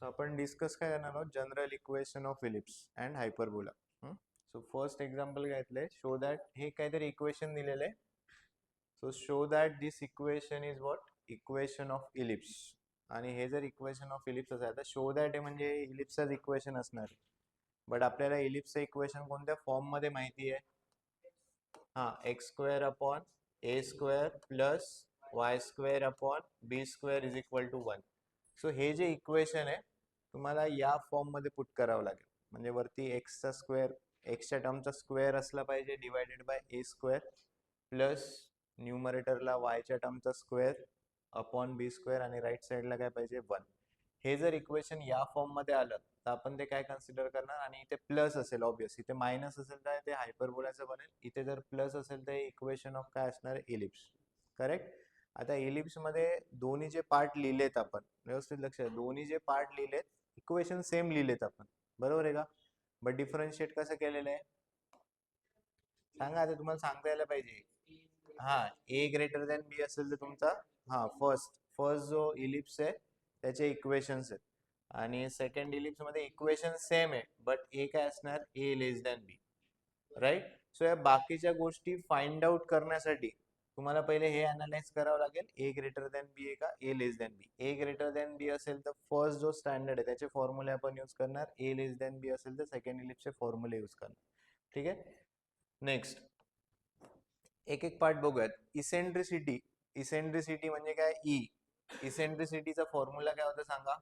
So आपण discuss काय करणार आहोत, general equation of ellipse and hyperbola. So first example घेतलंय, शो दॅट हे काहीतरी इक्वेशन दिलेलं आहे. So show that this equation is what, equation of ellipse. आणि हे जर इक्वेशन ऑफ इलिप्स असेल तर शो दॅट हे म्हणजे इलिप्सच इक्वेशन असणार आहे. बट आपल्याला इलिप्सचं इक्वेशन कोणत्या फॉर्म मध्ये माहिती आहे? X square upon a square plus y square upon B square is equal to 1. So हे जे इक्वेशन आहे तुम्हाला या फॉर्म मध्ये पुट करावं लागेल. म्हणजे वरती एक्सचा स्क्वेअर, एक्सच्या टर्मचा स्क्वेअर असला पाहिजे divided by A square plus न्यूमरेटरला वायच्या टर्मचा स्क्वेअर अपॉन बी स्क्वेअर आणि राईट साईडला काय पाहिजे 1. हे जर इक्वेशन या फॉर्म मध्ये आलं तर आपण ते काय कन्सिडर करणार, आणि इथे प्लस असेल ऑब्वियस, इथे मायनस असेल तर ते हायपरबोलाचं बनेल, इथे जर प्लस असेल तर इक्वेशन ऑफ काय असणार, इलिप्स. करेक्ट. आता इलिप्स मध्ये दोन्ही जे पार्ट लिहिलेत आपण, व्यवस्थित लक्ष द्या, दोन्ही जे पार्ट लिहिलेत इक्वेशन सेम लिहिलेत आपण, बरोबर आहे का? बट डिफरन्शिएट कसं केलेलं आहे सांगा, आता तुम्हाला सांगता यायला पाहिजे. ए ग्रेटर दॅन बी असेल तर तुमचा फर्स्ट जो इलिप्स आहे त्याचे इक्वेशन्स आहेत, आणि सेकंड इलिप्स मध्ये इक्वेशन सेम आहे बट ए काय असणार, ए लेस दॅन बी. राईट. सो या बाकीच्या गोष्टी फाइंड आउट करण्यासाठी तुम्हाला पहिले हे अनालाइज करावं लागेल, ए ग्रेटर दॅन बी आहे का ए लेस दॅन बी. ए ग्रेटर दॅन बी असेल तर फर्स्ट जो स्टँडर्ड आहे त्याचे फॉर्म्युले आपण यूज करणार, ए लेस दॅन बी असेल तर सेकंड इलिप्सचे फॉर्म्युले यूज करणार. ठीक आहे. नेक्स्ट एक एक पार्ट बघूयात. इसेंट्रिसिटी, इसेंट्रिसिटी म्हणजे काय, ई. इसेंट्रिसिटीचा फॉर्म्युला काय होता सांगा?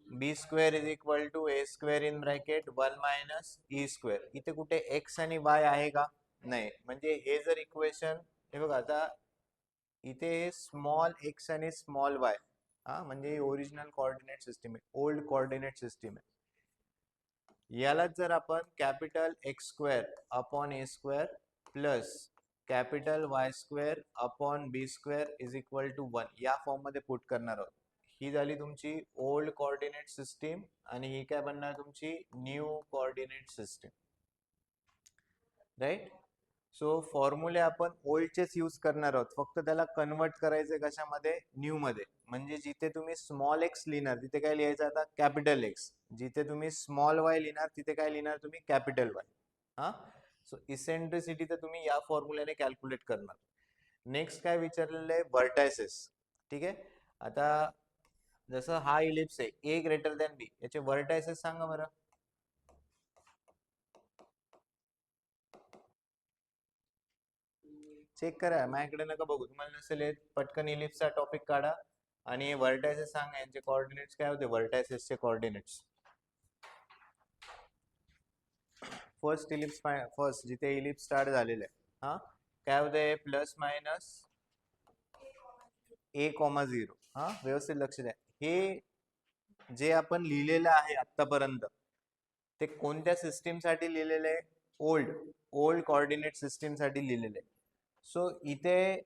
B square is equal to A square in bracket 1 minus E square. इथे कुठे एक्स आणि वाय आहे का? नाही. म्हणजे हे जर इक्वेशन, हे बघा आता इथे स्मॉल एक्स आणि स्मॉल वाय, म्हणजे ओरिजिनल कोऑर्डिनेट सिस्टीम आहे, ओल्ड कोऑर्डिनेट सिस्टीम आहे. याला जर आपण capital x square upon a square plus capital y square upon B square is equal to 1 या फॉर्म मध्ये पुट करणार आहोत. ही झाली तुमची ओल्ड कोऑर्डिनेट सिस्टीम, आणि ही काय बनणार तुमची new coordinate system. Right. So फॉर्म्युले आपण ओल्डचेच यूज करणार आहोत, फक्त त्याला कन्वर्ट करायचे कशामध्ये, न्यू मध्ये. म्हणजे जिथे तुम्ही स्मॉल एक्स लिहिणार तिथे काय लिहायचं आता, कॅपिटल एक्स. जिथे तुम्ही स्मॉल वाय लिहिणार तिथे काय लिहिणार तुम्ही, कॅपिटल वाय. सो इसेंट्रिसिटी तर तुम्ही या फॉर्म्युल्याने कॅल्क्युलेट करणार. नेक्स्ट काय विचारलेलं आहे, व्हर्टायसेस. ठीक आहे. आता जसं हा इलिप्स आहे ए ग्रेटर दॅन बी, याचे व्हर्टायसेस सांगा बरं. चेक करा, माझ्याकडे नका बघू, तुम्हाला नसेल येत पटकन इलिप्सचा टॉपिक काढा आणि व्हर्टायसेस सांगा, यांचे कोऑर्डिनेट्स काय होते, व्हर्टायसेसचे कोऑर्डिनेट्स. फर्स्ट इलिप्स, फर्स्ट जिथे इलिप्स स्टार्ट झालेलं आहे, काय होते, प्लस मायनस ए कॉमा 0. व्यवस्थित लक्ष द्या. हे जे आपण लिहिलेलं आहे आतापर्यंत ते कोणत्या सिस्टीम साठी लिहिलेलं आहे, ओल्ड कोऑर्डिनेट सिस्टीम साठी लिहिलेलं आहे. सो इथे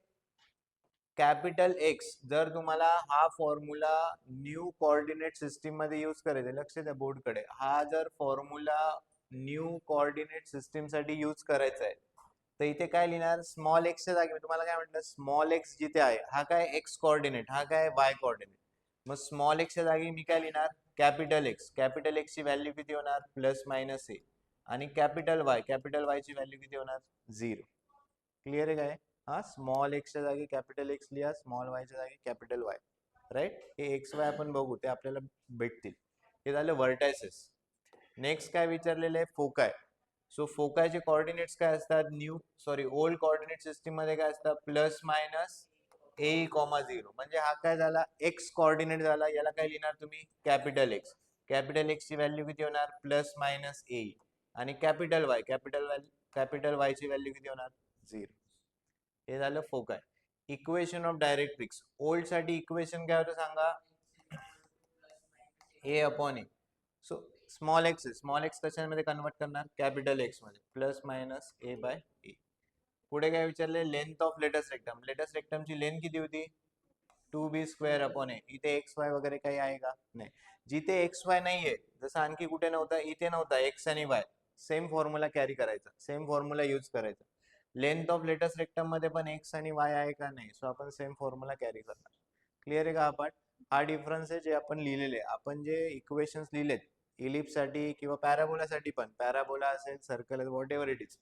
कॅपिटल एक्स जर तुम्हाला हा फॉर्म्युला न्यू कोऑर्डिनेट सिस्टीम मध्ये यूज करायचा, लक्ष द्या बोर्डकडे, हा जर फॉर्म्युला न्यू कोऑर्डिनेट सिस्टीम साठी यूज करायचा आहे तर इथे काय लिहिणार, स्मॉल एक्सच्या जागी मी तुम्हाला काय म्हटलं, स्मॉल एक्स जिथे आहे हा काय एक्स कोऑर्डिनेट, हा काय वाय कोऑर्डिनेट. मग स्मॉल एक्सच्या जागी मी काय लिहिणार, कॅपिटल एक्स. कॅपिटल एक्स ची व्हॅल्यू किती होणार, प्लस मायनस ए. आणि कॅपिटल वाय ची व्हॅल्यू किती होणार, 0. क्लिअर आहे काय? स्मॉल एक्सच्या जागी कॅपिटल एक्स लिहा, स्मॉल वायच्या जागी कॅपिटल वाय. राईट. हे एक्स वाय आपण बघू, ते आपल्याला भेटतील. हे झालं व्हर्टायसेस. नेक्स्ट काय विचारलेलं आहे, फोकाय. सो फोकायचे कोऑर्डिनेट्स काय असतात, ओल्ड कोऑर्डिनेट सिस्टीम मध्ये काय असतात, प्लस मायनस ए कॉमा 0. म्हणजे हा काय झाला, एक्स कोऑर्डिनेट झाला. याला काय लिहिणार तुम्ही, कॅपिटल एक्स. कॅपिटल एक्स ची व्हॅल्यू किती होणार, प्लस मायनस ए. आणि कॅपिटल वाय ची व्हॅल्यू किती होणार, 0. हे झालं foci. Equation of directrix, old साठी इक्वेशन काय होतं सांगा, A upon A. So small X कशामध्ये कन्वर्ट करणार, कॅपिटल एक्स मध्ये, plus minus A by A. पुढे काय विचारले, length of latus rectum. Latus रेक्टमची लेंथ किती होती, 2b स्क्वेअर अपॉन ए. इथे एक्स वाय वगैरे काही आहे का, नाही. जिथे एक्स वाय नाहीये, जसं आणखी कुठे नव्हता, इथे नव्हता एक्स आणि वाय, सेम फॉर्म्युला कॅरी करायचा, सेम फॉर्म्युला यूज करायचा. लेंथ ऑफ लेटेस्ट रेक्टम मध्ये पण एक्स आणि वाय आहे का नाही, सो आपण सेम फॉर्म्युला कॅरी करणार. क्लिअर आहे का? आपण हा डिफरन्स आहे जे आपण लिहिलेले, आपण जे इक्वेशन्स लिहिलेत इलिप्स साठी किंवा पॅराबोलासाठी, पण पॅराबोला असेल, circle, what ever it is,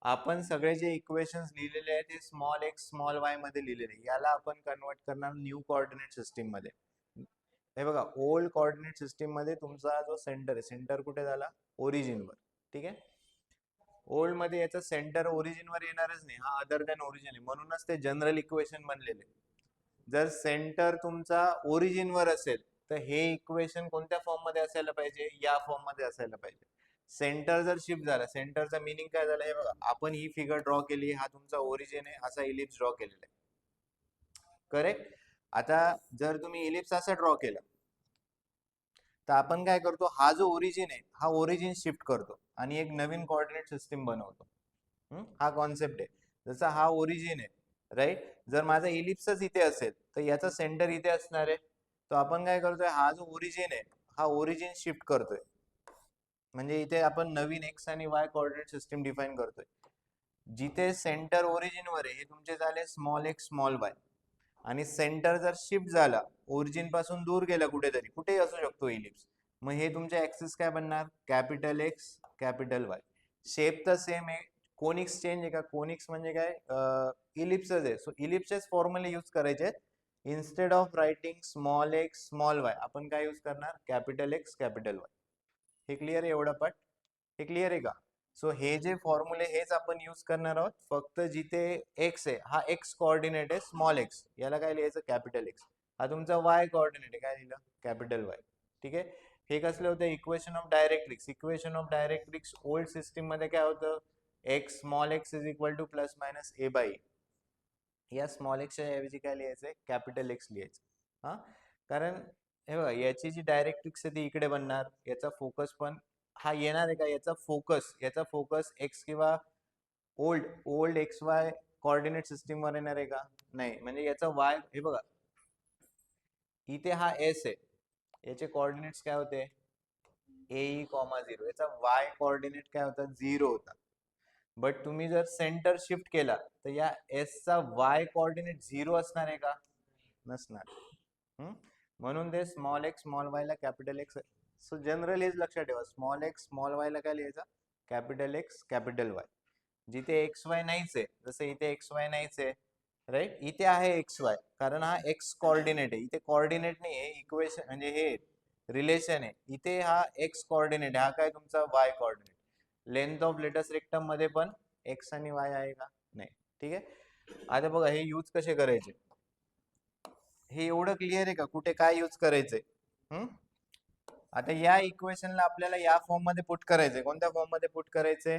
आपण सगळे जे इक्वेशन्स लिहिलेले आहेत ते स्मॉल एक्स स्मॉल वाय मध्ये लिहिलेले, याला आपण कन्वर्ट करणार न्यू कोऑर्डिनेट सिस्टीम मध्ये. हे बघा, ओल्ड कोऑर्डिनेट सिस्टीम मध्ये तुमचा जो सेंटर आहे, सेंटर कुठे झाला? ओरिजिन वर. ठीक आहे, ओल्ड मध्ये याचा सेंटर ओरिजिन वर येणारच नाही, हा अदर दॅन ओरिजिन आहे, म्हणूनच ते जनरल इक्वेशन बनलेले. जर सेंटर तुमचा ओरिजिन वर असेल तर हे इक्वेशन कोणत्या फॉर्म मध्ये असायला पाहिजे? या फॉर्म मध्ये असायला पाहिजे. सेंटर जर शिफ्ट झाला, सेंटरचा मिनिंग काय झालं? हे बघा, आपण ही फिगर ड्रॉ केली, हा तुमचा ओरिजिन आहे, असा इलिप्स ड्रॉ केलेला आहे. करेक्ट. आता जर तुम्ही इलिप्स असा ड्रॉ केला तर आपण काय करतो, हा जो ओरिजिन आहे हा ओरिजिन शिफ्ट करतो आणि एक नवीन कोऑर्डिनेट सिस्टीम बनवतो. हा कॉन्सेप्ट आहे. जसा हा ओरिजिन आहे, राईट, जर माझा इलिप्सच इथे असेल तर याचा सेंटर इथे असणार आहे, तर आपण काय करतोय, हा जो ओरिजिन आहे हा ओरिजिन शिफ्ट करतोय, म्हणजे इथे आपण नवीन एक्स आणि वाय कोऑर्डिनेट सिस्टीम डिफाइन करतोय. जिथे सेंटर ओरिजिन वर आहे हे तुमचे झाले स्मॉल एक्स स्मॉल वाय, आणि सेंटर जर शिफ्ट झाला, ओरिजिन पासून दूर गेला कुठेतरी, कुठेही असू शकतो इलिप्स, मग हे तुमचे ऍक्सिस काय बनणार? Capital x capital Y. Shape तर सेम आहे, कोनिक्स चेंज आहे का? कोनिक्स म्हणजे काय? इलिप्सच आहे, सो इलिप्सेस फॉर्म्युले यूज करायचे. Instead of writing small x small Y आपण काय यूज करणार? Capital x capital Y. हे क्लिअर आहे एवढं पार्ट? हे क्लिअर आहे का? सो हे जे फॉर्म्युले हेच आपण यूज करणार आहोत, फक्त जिथे एक्स आहे हा एक्स कोऑर्डिनेट आहे स्मॉल एक्स, याला काय लिहायचं? Capital x. हा तुमचा वाय कोऑर्डिनेट आहे, काय लिहिलं? Capital y. ठीक आहे, हे कसले होते? Equation of directrix. Equation of directrix old system मध्ये काय होतं? X small x is equal to plus minus A by. या स्मॉल एक्सच्या ऐवजी काय लिहायचंय? कॅपिटल एक्स लिहायचं. हा, कारण हे बघा, याची जी डायरेक्ट्रिक्स आहे ती इकडे बनणार, याचा फोकस पण हा येणार आहे का? याचा फोकस एक्स किंवा old old x Y coordinate system वर येणार आहे का? नाही, म्हणजे याचा वाय, हे बघा इथे हा एस आहे, याचे कोऑर्डिनेट्स काय होते? ए कॉमा 0. याचा वाय कोऑर्डिनेट काय होता? 0 होता. बट तुम्ही जर सेंटर शिफ्ट केला तर या एस चा वाय कोऑर्डिनेट 0 असणार आहे का? नसणार. म्हणून ते स्मॉल एक्स स्मॉल वाय ला कॅपिटल एक्स. सो जनरल हेच लक्षात ठेवा, स्मॉल एक्स स्मॉल वाय ला काय लिहायचा? Capital x capital Y. जिथे एक्स वाय नाहीच आहे, जसं इथे एक्स वाय नाहीच आहे, राईट, इथे आहे एक्स वाय, कारण हा एक्स कोऑर्डिनेट आहे, इथे कोऑर्डिनेट नाही आहे, इक्वेशन म्हणजे हे रिलेशन आहे, इथे हा एक्स कोऑर्डिनेट आहे, हा काय तुमचा y coordinate. Length of latus rectum मध्ये पण एक्स आणि वाय आहे का? नाही. ठीक आहे, आता बघा हे यूज कसे करायचे, हे एवढं क्लिअर आहे का? कुठे काय यूज करायचंय? आता या इक्वेशनला आपल्याला या फॉर्म मध्ये पुट करायचंय. कोणत्या फॉर्म मध्ये पुट करायचंय?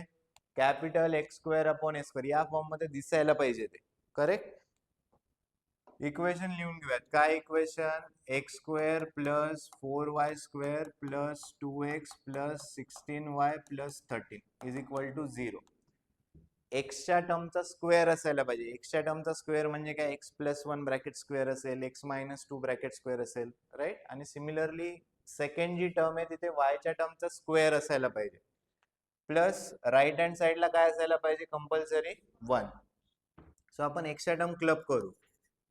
Capital x square upon s square, या फॉर्म मध्ये दिसायला पाहिजे ते. करेक्ट. इक्वेशन लिहून घेऊयात. काय equation? X square plus 4y square plus 2x plus 16y plus 13 is equal to 0. एक्सच्या टर्मचा स्क्वेअर असायला पाहिजे. एक्सच्या टर्मचा स्क्वेअर म्हणजे काय? एक्स प्लस 1 ब्रॅकेट स्क्वेअर असेल, एक्स मायनस 2 ब्रॅकेट स्क्वेअर असेल, राईट. आणि सिमिलरली सेकंड जी टर्म आहे तिथे वायच्या टर्मचा स्क्वेअर असायला पाहिजे, प्लस राईट हँड साइडला काय असायला पाहिजे? कंपल्सरी 1. सो आपण एक्सच्या टर्म क्लब करू,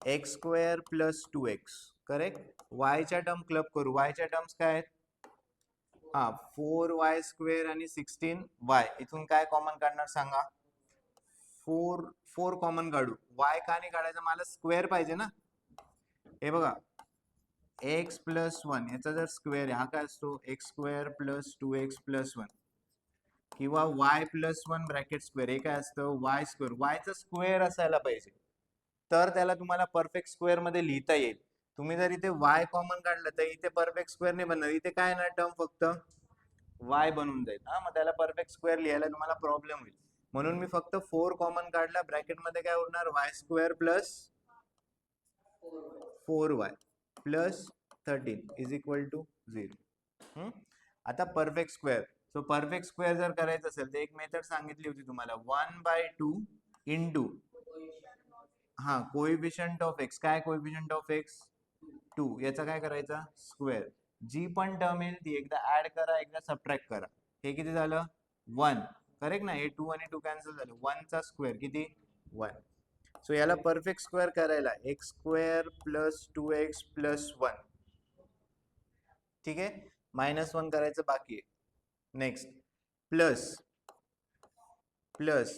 X square plus 2x. Correct. वायच्या टर्म क्लब करू, वायच्या टर्म्स काय आहेत? 4y स्क्वेअर आणि 16y. इथून काय कॉमन काढणार सांगा? 4 कॉमन काढू. वाय का नाही काढायचं? मला स्क्वेअर पाहिजे ना. हे बघा, एक्स प्लस 1 याचा जर स्क्वेअर आहे, हा काय असतो? X square plus 2x plus 1, किंवा वाय प्लस 1 ब्रॅकेट स्क्वेअर, हे काय असतं? Y square. वायचा स्क्वेअर असायला पाहिजे, तर त्याला तुम्हाला परफेक्ट स्क्वेअर मध्ये लिहिता येईल. तुम्ही जर इथे वाय कॉमन काढलं तर इथे परफेक्ट स्क्वेअर नाही बनणार, इथे काय ना टर्म फक्त वाय बनून जाईल. मग त्याला परफेक्ट स्क्वेअर लिहायला तुम्हाला प्रॉब्लेम होईल, म्हणून मी फक्त 4 कॉमन काढला. ब्रॅकेट मध्ये काय उरणार? Y square plus 4y plus 13 is equal to 0. आता perfect square. So perfect square जर करायचं असेल तर एक मेथड सांगितली होती तुम्हाला, 1/2 इंटू कोएफिशियंट ऑफ एक्स. काय कोएफिशियंट ऑफ एक्स? 2. याचा काय करायचा? स्क्वेअर. जी पण टर्म येईल ती एकदा ऍड करा, एकदा सबट्रॅक्ट करा. हे किती झालं? 1. करेक्ट ना, हे 2 आणि 2 कॅन्सल झाले, 1 चा स्क्वेअर किती 1. सो याला परफेक्ट स्क्वेअर करायला x square plus 2x plus 1, ठीक आहे, -1 करायचं बाकी आहे. Next plus plus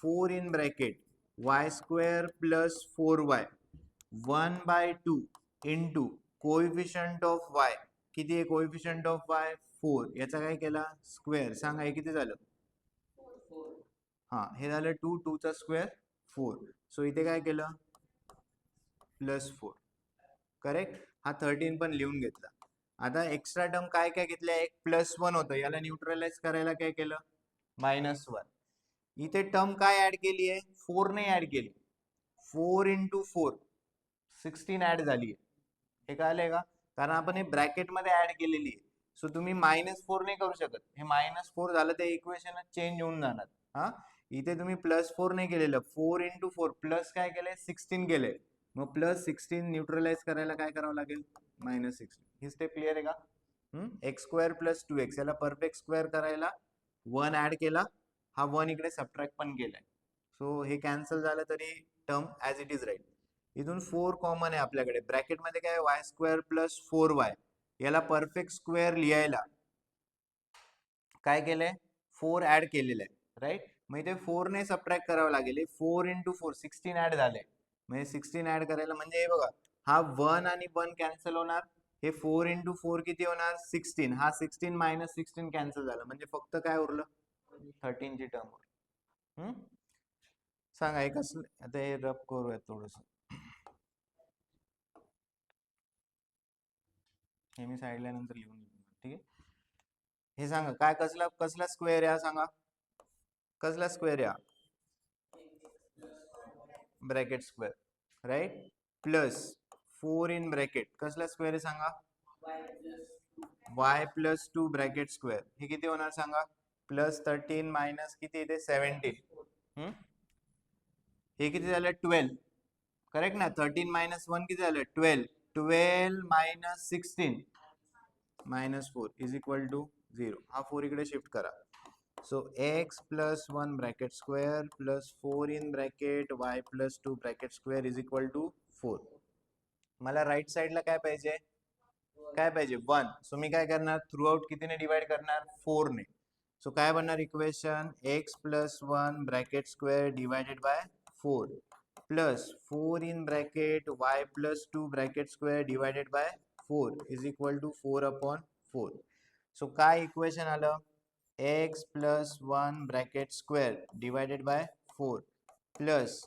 4 in bracket Y square plus 4y 1/2 into coefficient of y, किती आहे कोएफिशियंट ऑफ y 4, याचा काय केला स्क्वेअर, सांगा हे किती झालं, हा हे झालं 2, 2 चा स्क्वेअर 4. सो इथे काय केलं प्लस 4, करेक्ट. हा 13 पण लिहून घेतला. आता एक्स्ट्रा टर्म काय काय घेतल्या, एक +1 होतं, याला न्यूट्रलाइज करायला काय केलं -1. इथे टर्म काय ऍड केली आहे 4 ने ऍड केली, 4 इंटू 4 16 ऍड झाली आहे, हे कळलंय का, कारण आपण हे ब्रॅकेट मध्ये ऍड केलेली आहे. सो तुम्ही -4 नाही करू शकत, हे -4 झालं ते इक्वेशन चेंज होऊन जाणार. हा इथे तुम्ही +4 नाही केलेलं, 4 इंटू 4 प्लस काय केलंय 16 केलंय, मग +16 न्यूट्रलाइज करायला काय करावं लागेल -16. ही स्टेप क्लिअर आहे का. एक्स स्क्वेअर प्लस 2x याला परफेक्ट स्क्वेअर करायला 1 ऍड केला, हा 1 इकडे सबट्रॅक्ट पण केलाय. सो हे कॅन्सल झालं तरी टर्म ऍज इट इज राहील. इथून 4 कॉमन आहे आपल्याकडे, ब्रॅकेट मध्ये काय वाय स्क्वेअर प्लस 4y, याला परफेक्ट स्क्वेअर लिहायला काय केलंय 4 ऍड केलेलं आहे, राईट. मग इथे 4 ने सबट्रॅक्ट करावं लागेल, 4 इंटू 4 16 ऍड झाले, म्हणजे 16 ऍड करायला म्हणजे हे बघा, हा 1 आणि 1 कॅन्सल होणार, हे 4 इंटू 4 किती होणार 16, हा 16 -16 कॅन्सल झाला, म्हणजे फक्त काय उरलं 13 ची टर्म उरली. सांगा हे कसं, आता हे रब करूयात थोडस, हे मी साईडला नंतर लिहून घेतो, ठीक आहे. हे सांगा काय कसला कसला स्क्वेअर आहे, सांगा कसला स्क्वेअर आहे, bracket square, right. Plus 4 in bracket कसला स्क्वेअर आहे सांगा, y प्लस 2 ब्रॅकेट स्क्वेअर, हे किती होणार सांगा +13 मायनस किती इथे 17, हे किती झालं 12, करेक्ट ना. 13 - 1 किती झालं 12, 12 - 16 -4 इज इक्वल टू 0. हा 4 इकडे शिफ्ट करा. So x plus 1 bracket square plus 4 in bracket y plus 2 bracket square is equal to 4. मला राईट साईडला काय पाहिजे 1. सो मी काय करणार थ्रू आउट कितीने डिवाइड करणार 4 ने. सो काय बनणार equation x plus 1 bracket square divided by 4 plus 4 in bracket y plus 2 bracket square divided by 4 is equal to 4/4. So काय इक्वेशन आलं x plus 1 bracket square divided by 4 plus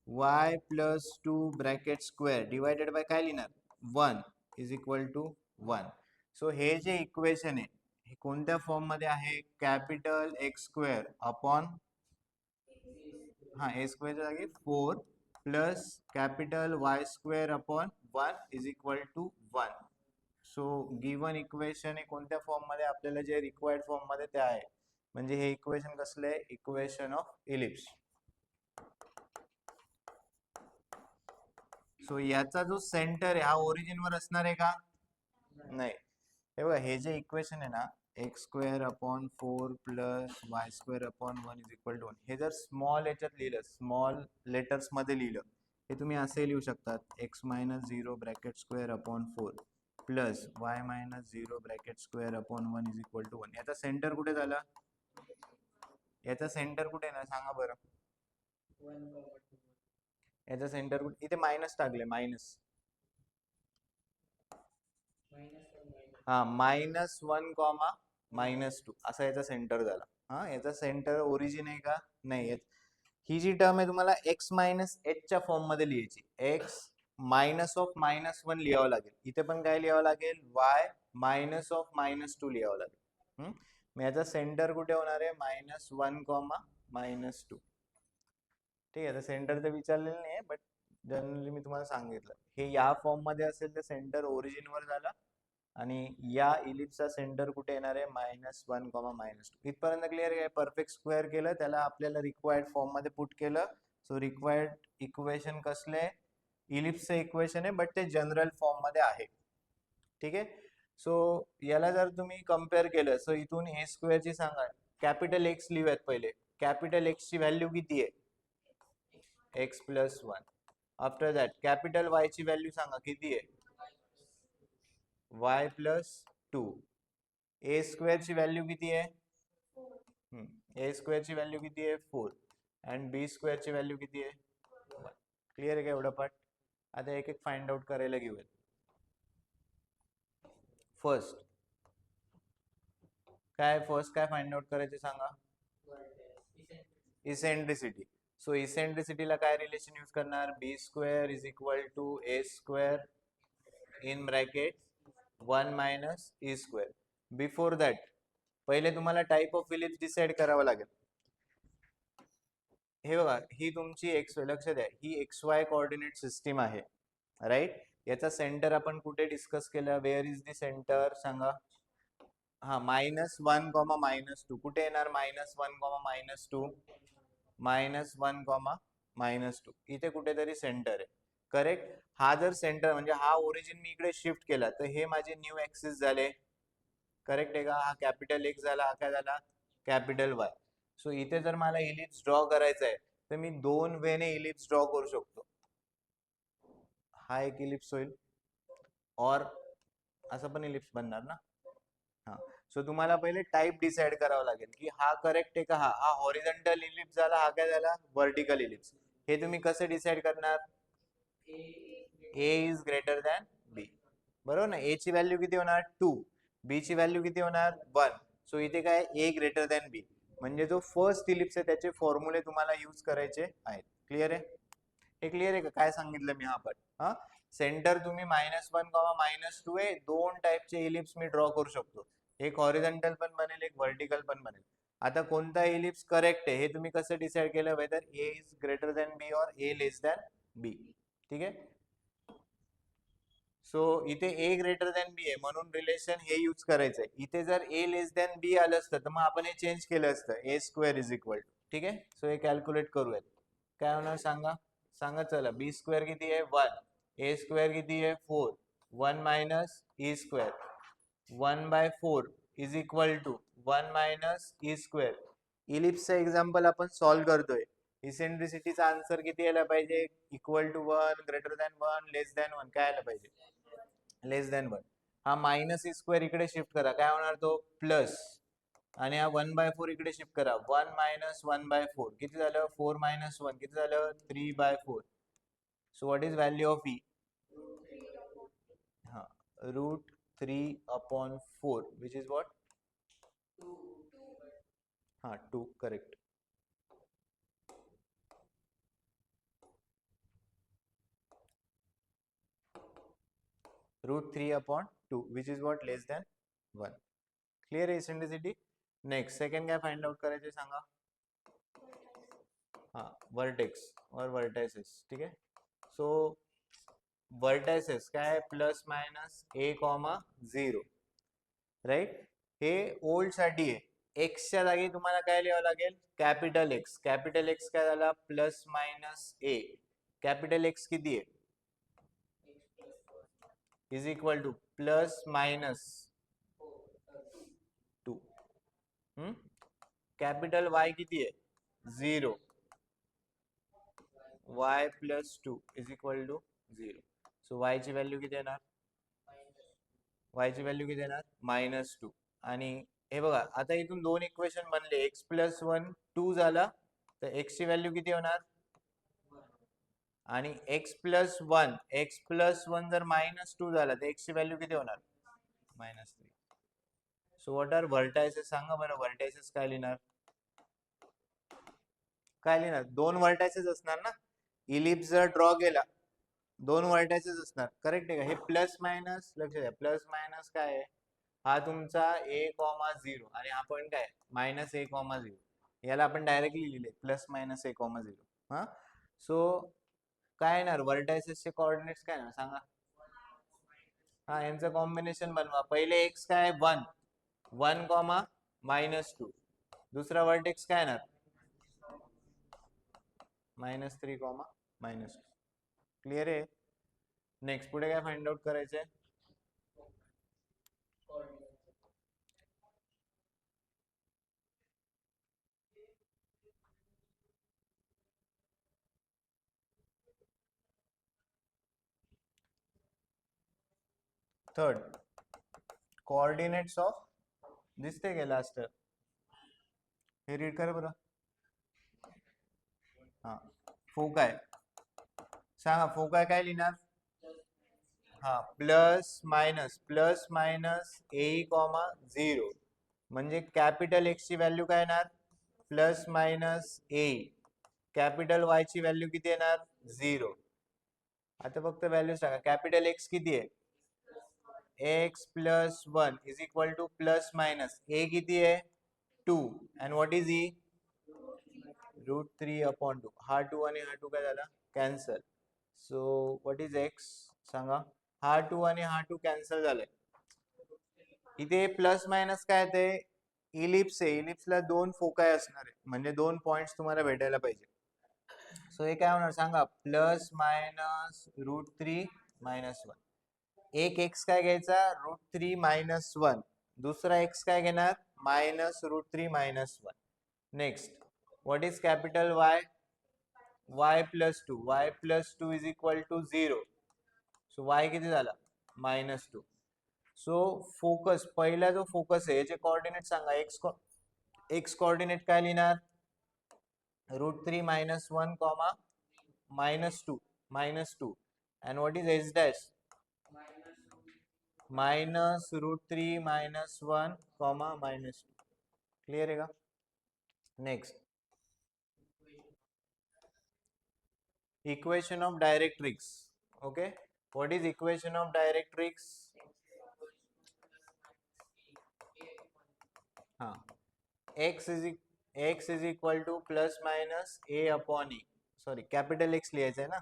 y plus 2 bracket square divided by काय लिहिणार 1 is equal to 1. So हे जे equation आहे हे कोणत्या form मध्ये आहे, capital x square upon a स्क्वेअरच्या जागी 4 plus capital y square upon 1 is equal to 1. So given equation हे कोणत्या फॉर्म मध्ये, आपल्याला जे रिक्वायर्ड फॉर्म मध्ये ते आहे, म्हणजे हे इक्वेशन कसलं आहे इक्वेशन ऑफ इलिप्स. सो याचा जो सेंटर आहे हा ओरिजिन वर असणार आहे का नाही. हे बघा हे जे इक्वेशन आहे ना x square upon 4 plus y square upon 1 is equal to 1, हे जर स्मॉल याच्यात लिहिलं स्मॉल लेटर्स मध्ये लिहिलं हे तुम्ही असे लिहू शकतात x - 0 bracket square upon 4 plus y - 0 bracket square upon 1 is equal to 1. याचा सेंटर कुठे झाला, याचा सेंटर कुठे ना सांगा बरं, याचा सेंटर कुठे, इथे मायनस टाकले मायनस, हा -1, -2 असा याचा सेंटर झाला. हा याचा सेंटर ओरिजिन आहे का नाही. ही जी टर्म आहे तुम्हाला x - h च्या फॉर्म मध्ये लिहायची, x मायनस ऑफ -1 लिहावं लागेल, इथे पण काय लिहावं लागेल y मायनस ऑफ -2 लिहावं लागेल. मग याचा सेंटर कुठे होणार आहे -1, -2. ठीक आहे, सेंटर तर विचारलेलं नाही बट जनरली मी तुम्हाला सांगितलं, हे या फॉर्म मध्ये असेल तर सेंटर ओरिजिन वर झाला, आणि या इलिप्सचा सेंटर कुठे येणार आहे -1, -2. इथपर्यंत क्लिअर आहे. परफेक्ट स्क्वेअर केलं त्याला आपल्याला रिक्वायर्ड फॉर्म मध्ये पुट केलं. सो रिक्वायर्ड इक्वेशन कसले इलिप्सचे इक्वेशन आहे बट ते जनरल फॉर्म मध्ये आहे. ठीक आहे. सो याला जर तुम्ही कम्पेअर केलं सो इथून ए स्क्वेअरची सांगा कॅपिटल एक्स लिहूयात पहिले. कॅपिटल एक्स ची व्हॅल्यू किती आहे? X plus one. After that capital Y ची व्हॅल्यू सांगा किती आहे? Y plus two. A square ची व्हॅल्यू किती आहे? ए स्क्वेअर ची व्हॅल्यू किती आहे? 4. अँड बी स्क्वेअर ची व्हॅल्यू किती आहे? 1. क्लिअर आहे का एवढं पार्ट? आता एक एक फाइंड आउट करायला घेऊयात. फर्स्ट काय फाइंड आउट करायचे सांगा? इसेंट्रिसिटी. सो इसेंट्रिसिटीला काय रिलेशन यूज करणार? B square is equal to A square in bracket 1 minus E square. Before that पहिले तुम्हाला टाइप ऑफ इलिप्स डिसाइड करावं लागेल. हे बघा, ही तुमची एक्स, लक्ष द्या, ही एक्स वाय कोऑर्डिनेट सिस्टीम आहे, राईट. याचा सेंटर आपण कुठे डिस्कस केलं? वेअर इज द सेंटर सांगा? हा, -1, -2. कुठे येणार -1, -2? -1, -2 इथे कुठेतरी सेंटर आहे, करेक्ट. हा जर सेंटर म्हणजे हा ओरिजिन मी इकडे शिफ्ट केला तर हे माझे न्यू ऍक्सिस झाले, करेक्ट आहे का? हा कॅपिटल एक्स झाला, हा काय झाला? Capital Y. सो इथे जर मला इलिप्स ड्रॉ करायचा आहे तर मी दोन वेने इलिप्स ड्रॉ करू शकतो. हा एक इलिप्स होईल और असं पण इलिप्स बनणार ना. हा, सो तुम्हाला पहिले टाइप डिसाइड करावं लागेल की हा करेक्ट आहे का? हा हॉरिझॉन्टल इलिप्स झाला, हा काय झाला? Vertical ellipse. हे तुम्ही कसे डिसाइड करणार? ए इज ग्रेटर दॅन बी, बरोबर ना. ए ची व्हॅल्यू किती होणार? 2. बी ची व्हॅल्यू किती होणार? 1. सो इथे काय? ए ग्रेटर दॅन बी. म्हणजे जो फर्स्ट इलिप्स आहे त्याचे फॉर्म्युले तुम्हाला यूज करायचे आहेत. क्लिअर आहे? हे क्लिअर आहे का काय सांगितलं मी? हा पण हा सेंटर तुम्ही -1, -2 आहे, दोन टाइपचे इलिप्स मी ड्रॉ करू शकतो. एक हॉरिझॉन्टल पण बनेल, एक व्हर्टिकल पण बनेल. आता कोणता इलिप्स करेक्ट आहे हे तुम्ही कसं डिसाइड केलं? Whether A is greater than B or A less than बी. ठीक आहे. सो इथे ए ग्रेटर दॅन बी आहे म्हणून रिलेशन हे यूज करायचंय. इथे जर ए लेस दॅन बी आलं असतं तर मग आपण हे चेंज केलं असतं, ए स्क्वेअर इज इक्वल टू. ठीक आहे. सो हे कॅल्क्युलेट करूयात. काय होणार सांगा? सांगा चला. बी स्क्वेअर किती आहे? 1. ए स्क्वेअर किती आहे? 4. 1 minus E square 1/4 is equal to 1 minus E square. इलिप्सचं एक्झाम्पल आपण सॉल्व्ह करतोय. इसेंट्रिसिटीचा आन्सर किती यायला पाहिजे? Equal to 1, greater than 1, less than 1. काय यायला पाहिजे? Less than 1. हा मायनस ई स्क्वेअर इकडे शिफ्ट करा, काय होणार? तो प्लस. आणि हा 1/4 इकडे शिफ्ट करा, 1 मायनस 1/4 किती झालं? 4 मायनस 1 किती झालं? 3/4. So what is value of e? हा, √3/4 विच इज व्हॉट? हा, 2. Correct. √3/2 which is what? Less than 1. Clear आहे इसेंट्रिसिटी? नेक्स्ट सेकंड काय फाइंड आउट करायचे सांगा? हा, वर्टेक्स और वर्टायसेस. ठीक आहे. सो वर्टायसेस काय? Plus minus a,0, right. हे ओल्ड साठी आहे. एक्सच्या जागी तुम्हाला काय लिहावं लागेल? Capital x. कॅपिटल एक्स काय झाला? प्लस मायनस ए. कॅपिटल एक्स किती आहे? Is equal to plus minus 2. Capital y किती आहे? 0. y plus 2 is equal to 0. So y ची व्हॅल्यू किती येणार? y ची व्हॅल्यू किती येणार? -2. आणि हे बघा, आता इथून दोन इक्वेशन बनले. x प्लस 1 2 झाला तर x ची व्हॅल्यू किती होणार? आणि x प्लस 1 जर -2 झाला तर x ची व्हॅल्यू किती होणार? -3. So what are vertices? सांगा बरं. व्हर्टायसेस काय लिहिणार? काय लिहिणार? दोन व्हर्टायसेस असणार ना. इलिप्स जर ड्रॉ केला, दोन व्हर्टायसेस असणार, करेक्ट आहे का? हे प्लस मायनस, लक्ष द्या, प्लस मायनस काय आहे? हा तुमचा a,0 आणि हा पॉईंट काय? -a,0. याला आपण डायरेक्टली लिहिले +-a,0. हा, सो काय येणार? व्हर्टायसेसचे कोऑर्डिनेट्स काय येणार सांगा? हा, यांचं कॉम्बिनेशन बनवा. पहिले एक्स काय? 1, 1, -2. दुसरा व्हर्टेक्स काय येणार? -3, -2. क्लिअर आहे? नेक्स्ट पुढे काय फाइंड आउट करायचंय? थर्ड कोऑर्डिनेट्स ऑफ दिसते का लास्ट हे रीड कर बरं. हा फोकाय सांगा फोकाय काय लिहिणार. हा प्लस मायनस ए कॉमा 0 म्हणजे कॅपिटल एक्स ची व्हॅल्यू काय येणार प्लस मायनस ए. कॅपिटल वाय ची व्हॅल्यू किती येणार 0. आता फक्त व्हॅल्यू सांगा. कॅपिटल एक्स किती आहे X plus 1 is equal to plus minus A किती आहे 2 अँड व्हॉट इज ई √3/2. हा 2 आणि हा 2 काय झाला cancel. So what is x सांगा. हा 2 आणि हा 2 कॅन्सल झाले. इथे प्लस मायनस काय ते इलिप्स आहे. इलिप्सला दोन फोकाय असणार आहे म्हणजे दोन पॉइंट्स तुम्हाला भेटायला पाहिजे. सो हे काय होणार सांगा प्लस मायनस √3 - 1. एक एक्स काय घ्यायचा √3 - 1. दुसरा एक्स काय घेणार -√3 - 1. Next what is capital y y+2. y+2 is equal to 0. So y किती झाला -2. सो फोकस पहिला जो फोकस आहे याचे कोऑर्डिनेट सांगा. एक्स कोऑर्डिनेट काय लिहिणार √3 - 1 -2 and what is h dash -√3 - 1 -2. Clear है का. Next equation of directrix. Okay what is equation of directrix. हाँ x is equal to plus minus a upon e. Sorry capital x लिहायचं आहे ना.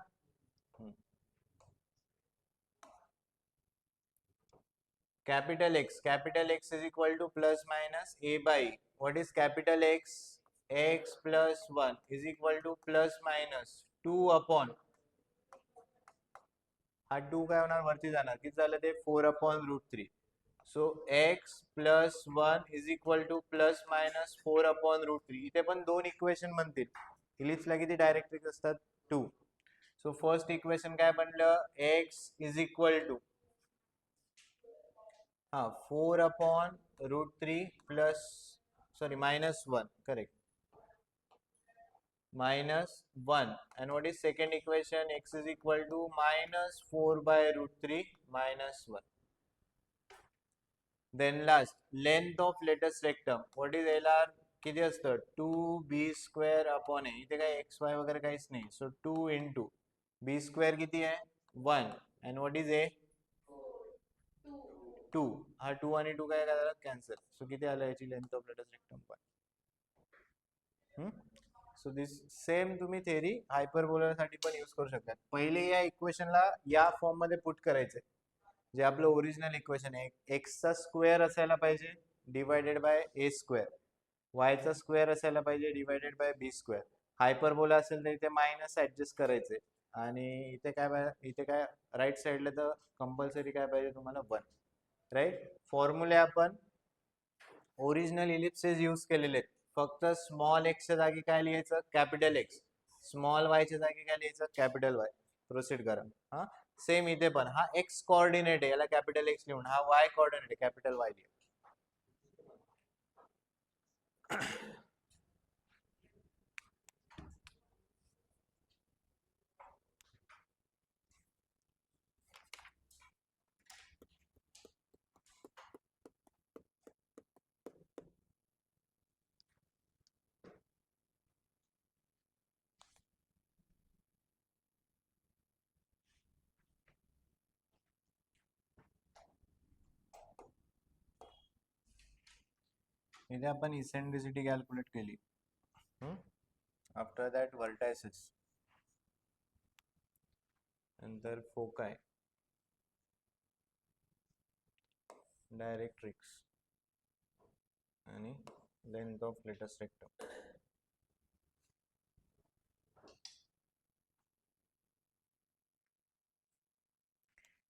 Capital x is equal to plus minus a by e. What is capital x plus 1 is equal to plus minus 2 upon हा 2 काय होणार वरती जाणार किती झालं ते 4/√3. So x plus 1 is equal to plus minus 4/√3. इथे पण दोन इक्वेशन बनतील. इलिप्सला किती डायरेक्ट्रिक्स असतात 2. सो फर्स्ट इक्वेशन काय बनलं x इज इक्वल टू हा 4/√3 plus sorry -1 correct -1 and what is second equation x is equal to -4/√3 -1. then last length of latest rectum. what is LR किती असतं 2b² a. इथे काय xy वगैरे काहीच नाही. सो 2 × b² किती आहे 1 and what is a 2. हा 2 आणि 2 काय झालं कॅन्सल. सो किती आलं याची length of latus rectum 1. So this same तुम्ही थेरी हायपरबोला साठी पण यूज करू शकता. पहिले या इक्वेशनला या फॉर्म मध्ये पुट करायचे जे आपलं ओरिजिनल इक्वेशन आहे. एक्सचा स्क्वेअर असायला पाहिजे डिवायडेड बाय a². वायचा स्क्वेअर असायला पाहिजे डिवायडेड बाय b². हायपरबोला असेल तर इथे मायनस ऍडजस्ट करायचे आणि इथे काय राईट साईडला तर कंपल्सरी काय पाहिजे तुम्हाला 1. राईट फॉर्म्युले आपण ओरिजिनल इलिप्सेस यूज केलेले आहेत. फक्त स्मॉल एक्सच्या जागी काय लिहायचं कॅपिटल एक्स. स्मॉल वायच्या जागी काय लिहायचं कॅपिटल वाय. प्रोसीड करा. हा सेम इथे पण हा एक्स कोऑर्डिनेट आहे याला कॅपिटल एक्स लिहून हा वाय कोऑर्डिनेट आहे कॅपिटल वाय लिहून. इथे आपण इसेंट्रिसिटी कॅल्क्युलेट केली. आफ्टर दॅट व्हर्टायसेस नंतर फोकाय डायरेक्ट्रिक्स आणि लेंथ ऑफ लेटेस्ट रेक्टम.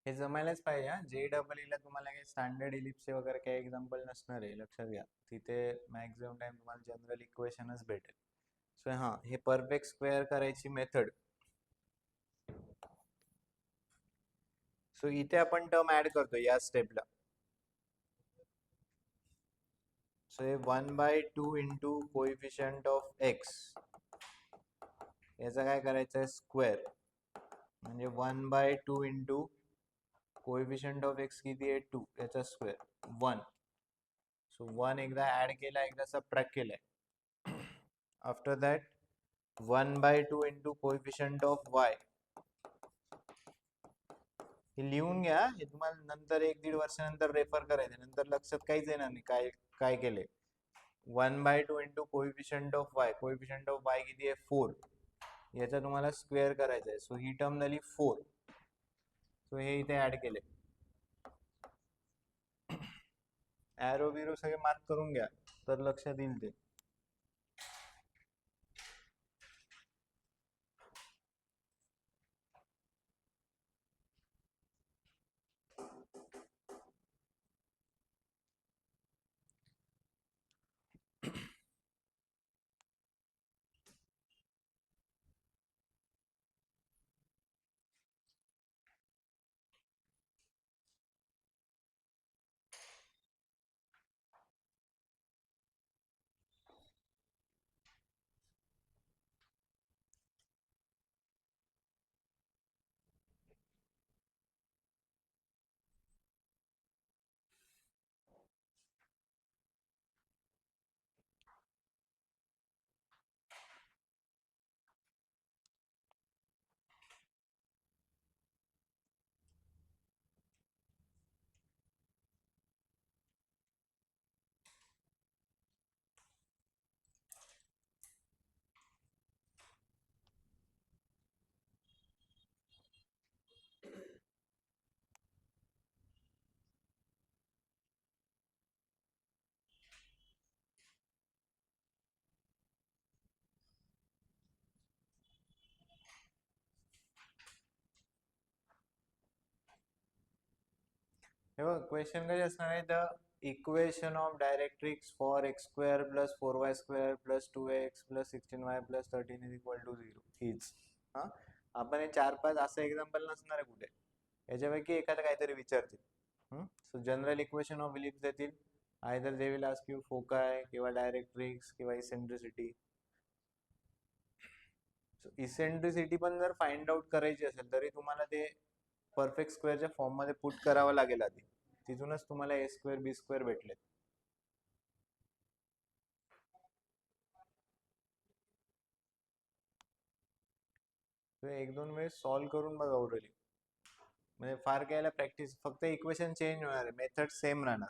हे जमायलाच पाहिजे. JEE ला तुम्हाला काही स्टँडर्ड इलिप्सचे वगैरे काही एक्झाम्पल नसणार आहे लक्षात घ्या. तिथे मॅक्झिमम टाइम तुम्हाला जनरल इक्वेशनच भेटेल. सो हा हे परफेक्ट स्क्वेअर करायची मेथड. सो इथे आपण टर्म ऍड करतो या स्टेपला. सो हे 1/2 इंटू कोइफिशियंट ऑफ एक्स, याचा काय करायचं आहे स्क्वेअर, म्हणजे 1/2 इंटू कोइफिशियंट ऑफ एक्स किती आहे 2, याचा स्क्वेअर 1. सो 1 एकदा ऍड केला, एकदा सबट्रॅक्ट केलाय. After that 1/2 into coefficient of Y, हे लिहून घ्या, हे तुम्हाला नंतर 1-1.5 वर्षानंतर रेफर करायचं, नंतर लक्षात काहीच येणार नाही काय काय केले. 1/2 into coefficient of Y, coefficient of Y किती आहे 4, याचा तुम्हाला स्क्वेअर करायचा आहे. सो ही टर्म झाली 4. सो हे इथे ऍड केले. ॲरो बिरो सगळे मार्क करून घ्या, तर लक्षात येईल ते. हे बघ, क्वेश्चन कसे असणार आहे, the equation of directrix for x square plus 4y square plus 2x plus 16y plus 13 is equal to 0 is. हा, आपण हे 4-5 असं एक्झाम्पल नसणार आहे कुठे, याच्यापैकी एखादं काहीतरी विचारतील. So general equation of ellipse देतील, either they will ask you foci किंवा डायरेक्ट्रिक्स किंवा इसेंट्रिसिटी. सो इसेंट्रिसिटी पण जर फाइंड आउट करायची असेल तरी तुम्हाला ते परफेक्ट स्क्वेअरच्या फॉर्म मध्ये पुट करावं लागेल आधी, तिथूनच तुम्हाला ए स्क्वेअर बी स्क्वेअर भेटले. एक दोन वेळेस सॉल्व्ह करून बघा उरली, म्हणजे फार कायला प्रॅक्टिस, फक्त इक्वेशन चेंज होणार आहे, मेथड सेम राहणार.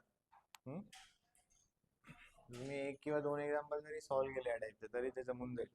तुम्ही 1 किंवा 2 एक्झाम्पल जरी सॉल्व्ह केले टाईपचे तरी ते जमून जाईल.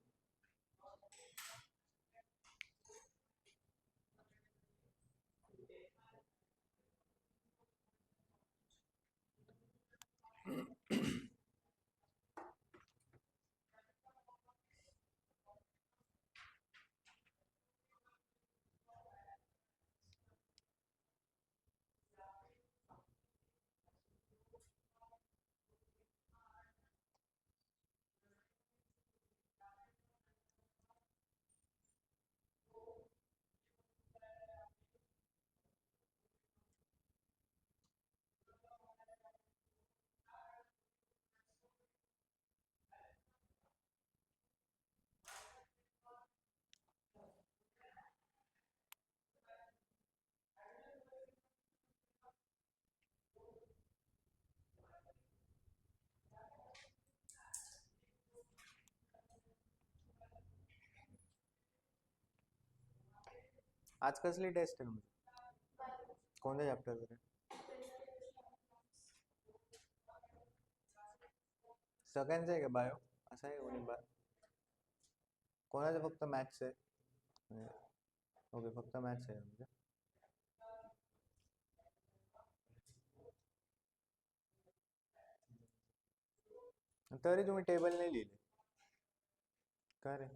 आज कसली टेस्ट आहे तुमची, कोणत्या चॅप्टर मध्ये? सगळ्यांचं आहे का बायो, असं आहे कोणी कोणाचं फक्त मॅथ्स आहे? ओके, फक्त मॅथ्स आहे म्हणजे. तरी तुम्ही टेबल नाही लिहिले का रे?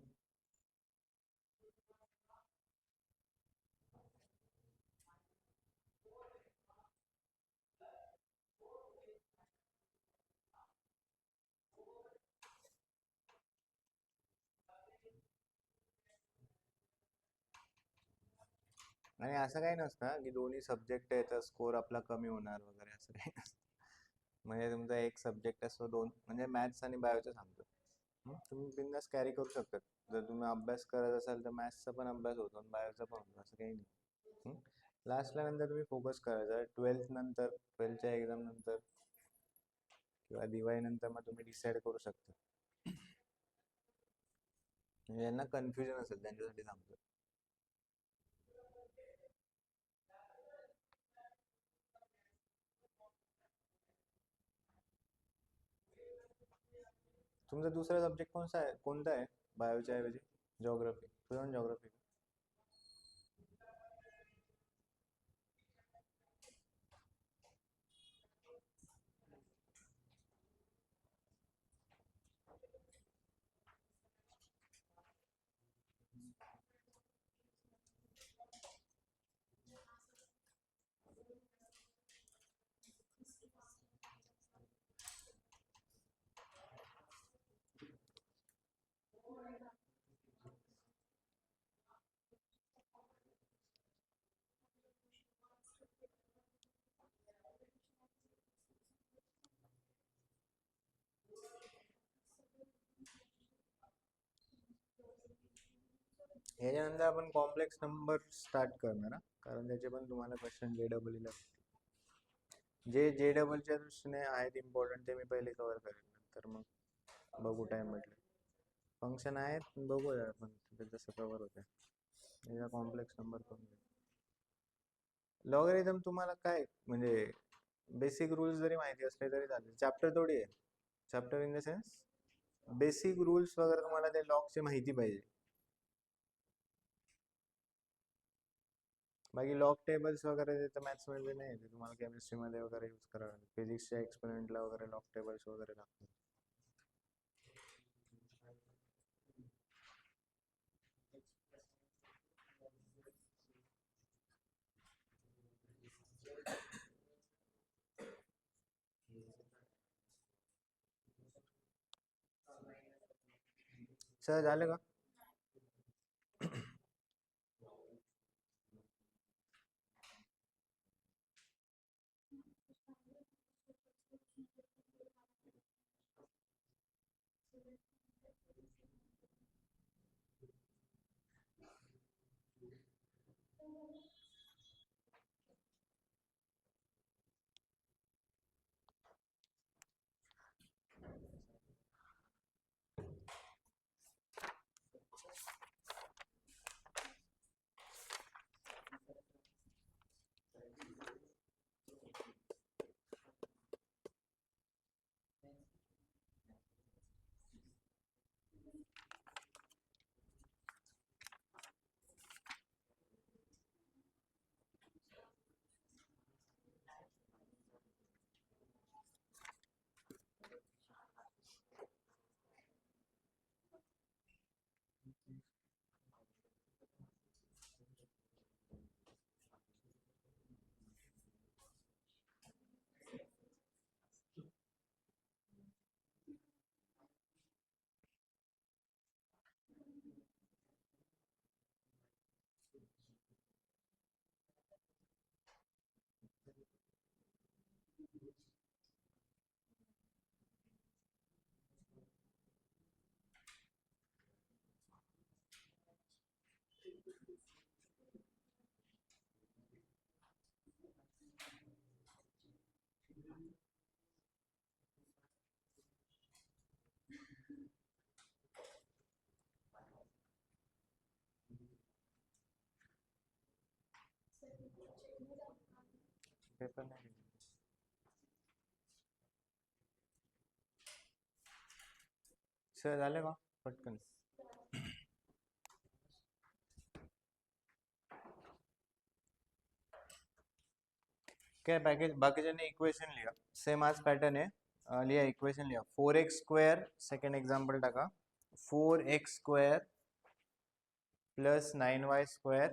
आणि असं काही नसतं की दोन्ही सब्जेक्ट आहे तर स्कोर आपला कमी होणार वगैरे, असं काही नसतं. म्हणजे तुमचा एक सब्जेक्ट असतो, दोन म्हणजे मॅथ्स आणि बायोचं सांगतो. तुम्ही बिंदास कॅरी करू शकता. जर तुम्ही अभ्यास करत असाल तर मॅथ्सचा पण अभ्यास होतो आणि बायोचा पण होतो, असं काही नाही. लास्टला नंतर तुम्ही फोकस करायचा 12th नंतर, 12th एक्झाम नंतर किंवा दिवाळी नंतर मग तुम्ही डिसाईड करू शकता. म्हणजे ज्यांना कन्फ्युजन असेल त्यांच्यासाठी सांगतो. तुमचा दुसरा सब्जेक्ट कोणता आहे बायोच्या ऐवजी? जॉग्राफी. तुझं पण जॉग्राफी? याच्यानंतर आपण कॉम्प्लेक्स नंबर स्टार्ट करणार हा, कारण त्याचे पण तुम्हाला क्वेश्चन JEE ला जे JEEच्या दृष्टीने आहेत इम्पॉर्टंट ते मी पहिले कव्हर करेन, नंतर मग बघू टाइम भेटला. फंक्शन आहेत बघूया आपण ते जसं कव्हर होते. याचा कॉम्प्लेक्स नंबर पण लॉगरिथम तुम्हाला काय म्हणजे बेसिक रूल्स जरी माहिती असले तरी चालेल. चॅप्टर थोडी आहे. Chapter in the sense basic rules वगैरे तुम्हाला ते लॉगची माहिती पाहिजे. बाकी लॉग टेबल्स वगैरे ते तर मॅथ्स मध्ये नाही, ते तुम्हाला केमिस्ट्री मध्ये वगैरे यूज करावं लागेल. फिजिक्सच्या एक्सपेरिमेंटला वगैरे लॉग टेबल्स वगैरे लागतात. सर झालं का? पेपर नाही. सर झालं का पटकन? काय बाकीच्यांनी इक्वेशन लिहा, सेम आज पॅटर्न आहे. लिहा इक्वेशन लिहा. 4x² सेकंड एक्झाम्पल टाका. 4x² plus 9y²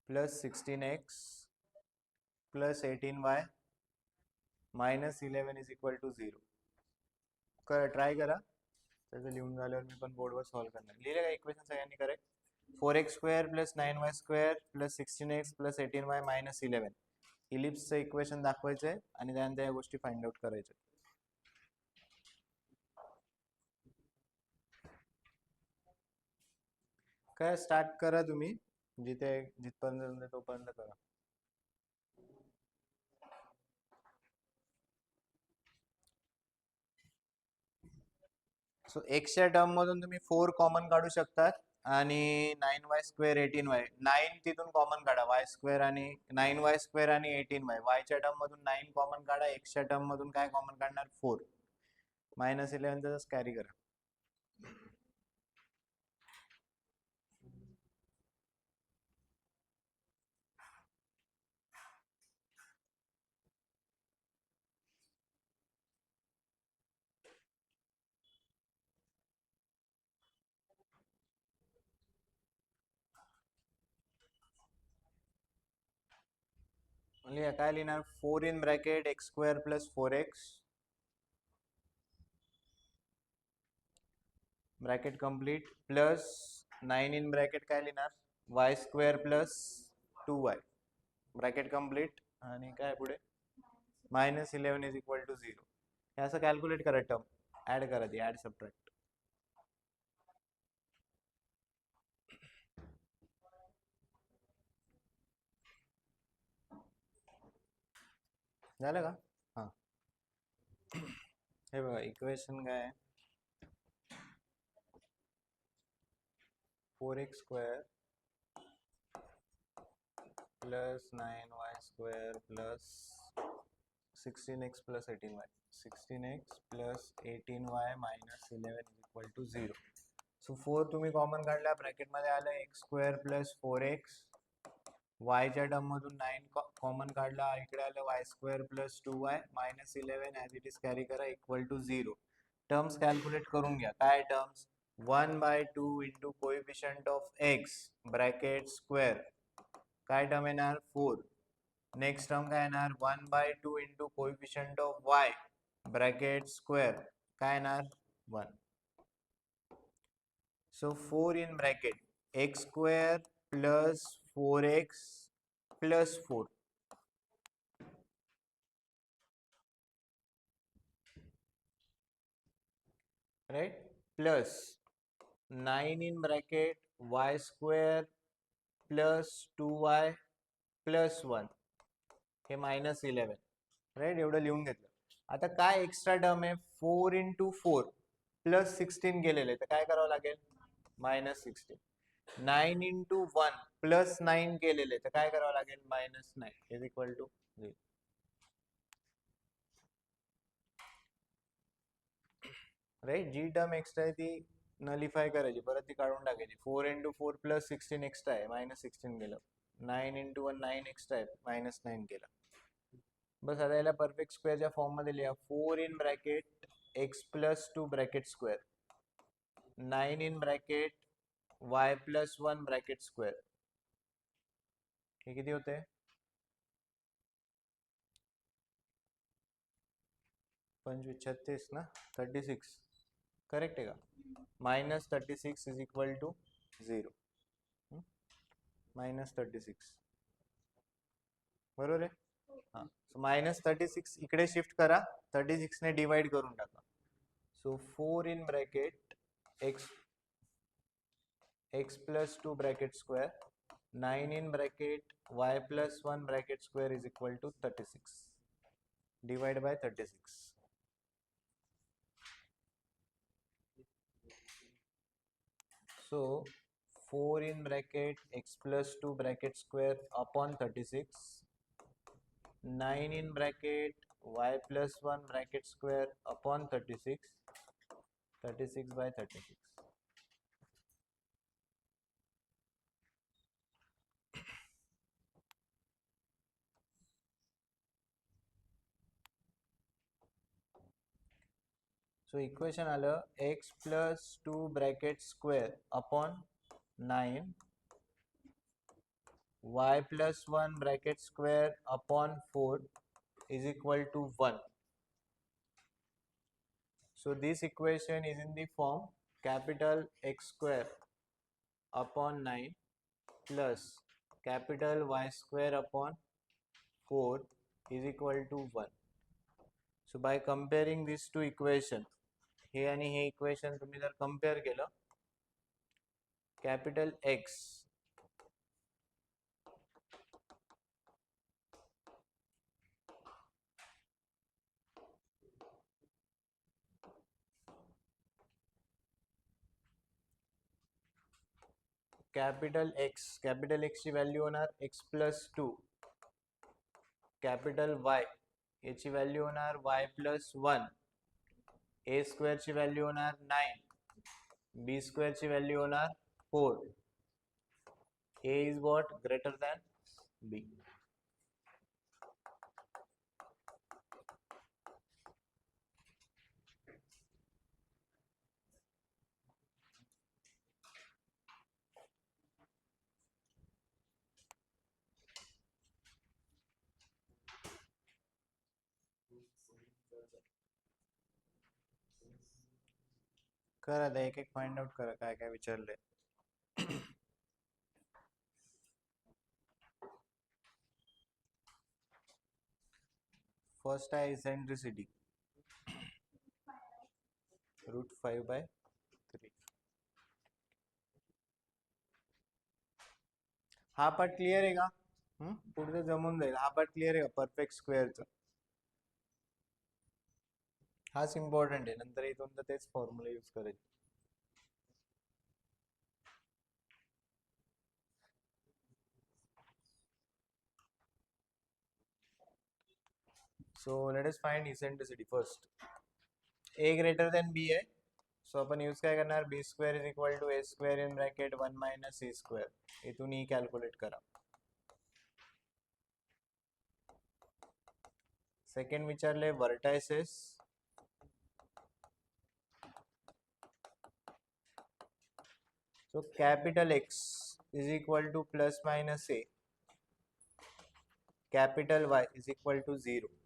plus 16x plus 18y minus 11 is equal to 0. Try करा. त्याचं लिहून झाल्यावर मी पण बोर्डवर सॉल्व्ह करणार. लिहिले का इक्वेशन सगळ्यांनी correct? 4x square plus 9y square plus 16x plus 18y minus 11 इलिप्सचं इक्वेशन दाखवायचंय आणि त्यानंतर या गोष्टी फाइंड आउट करायच्या. काय स्टार्ट करा तुम्ही, जिथे जिथपर्यंत तोपर्यंत करा. सो एक्सच्या टर्म मधून तुम्ही 4 कॉमन काढू शकतात आणि 9y स्क्वेअर 18y 9 तिथून कॉमन काढा y स्क्वेअर आणि 9y स्क्वेअर आणि 18y yच्या टर्म मधून 9 कॉमन काढा, एक्सच्या टर्म मधून काय कॉमन काढणार 4 मायनस 11 तसंच कॅरी करा. म्हणजे काय लिहिणार 4 in bracket x square plus 4x bracket complete plus 9 in bracket काय लिहिणार y square plus 2y bracket complete आणि काय पुढे मायनस 11 इज इक्वल टू 0. हे असं कॅल्क्युलेट करा, टर्म ऍड करा, ती ऍड सबट्रॅक्ट. झालं का? हा, हे बघा इक्वेशन काय आहे 4x square plus 9y square plus 16x plus 18y 16x plus 18y minus 11 is equal to 0. So 4 तुम्ही कॉमन काढला, ब्रॅकेट मध्ये आलं एक्स स्क्वेअर प्लस 4x वायच्या टर्म मधून 9 कॉमन काढला, इकडे आलं y square plus 2y minus 11 as it is carry करा इक्वल टू 0. टर्म्स कॅल्क्युलेट करून घ्या. काय terms 1/2 into coefficient of x bracket square काय टर्म येणार 4. नेक्स्ट टर्म काय येणार 1/2 into coefficient of y bracket square काय येणार 1. So 4 in bracket x square plus 4x plus 4 right plus 9 in bracket y square plus 2y plus 1 हे minus 11 right, एवढं लिहून घेतलं. आता काय एक्स्ट्रा टर्म आहे 4 इंटू 4 प्लस 16 गेलेले, तर काय करावं लागेल मायनस 16. 9 इंटू 1 प्लस 9 केलेले, तर काय करावं लागेल minus 9 is equal to 0. Right, जी टर्म एक्स्ट्रा आहे ती नलिफाय करायची, परत ती काढून टाकायची. 4 इंटू 4 प्लस 16 एक्स्ट्रा आहे मायनस 16 गेलं. 9 इंटू 1 9 एक्स्ट्रा आहे मायनस 9 केलं. बस आता याला परफेक्ट स्क्वेअरच्या फॉर्म मध्ये लिहा. 4 in bracket x plus 2 bracket square 9 in bracket y plus 1 bracket square हे किती होते 25 36 ना 36 करेक्ट आहे का minus 36 is equal to 0. Minus 36 बरोबर आहे. हा, सो मायनस 36 इकडे शिफ्ट करा, 36 ने डिवाइड करून टाका. So 4 in bracket x plus 2 bracket square 9 in bracket y plus 1 bracket square is equal to 36 divide by 36. So 4 in bracket x plus 2 bracket square upon 36, 9 in bracket y plus 1 bracket square upon 36, 36 by 36. So equation आलं x plus 2 bracket square upon 9 y plus 1 bracket square upon 4 is equal to 1. So this equation is in the form capital X square upon 9 plus capital Y square upon 4 is equal to 1. So by comparing these two equation, हे आणि हे equation तुम्ही जर compare केलं, capital x capital x ची value होणार x plus 2, capital Y याची value होणार वाय प्लस 1, ए स्क्वेअर ची व्हॅल्यू होणार 9, बी स्क्वेअर ची व्हॅल्यू होणार 4. A is what? Greater than B. करा आता एक एक फाइंड आउट करा काय काय विचारले. फर्स्ट आहे इसेंट्रिसिटी √5/3. हा पार्ट क्लिअर आहे का? पुढचं जमून जाईल. हा पार्ट क्लिअर आहे का परफेक्ट स्क्वेअरचा? हाच इम्पॉर्टंट आहे, नंतर इथून तर तेच फॉर्म्युला यूज करायचे. So let us find eccentricity first. A greater than B आहे, सो आपण यूज काय करणार, B square is equal to A square in bracket 1 minus A square. इथून ई कॅल्क्युलेट करा. सेकंड विचारले vertices. So capital X is equal to plus minus A, capital Y is equal to 0.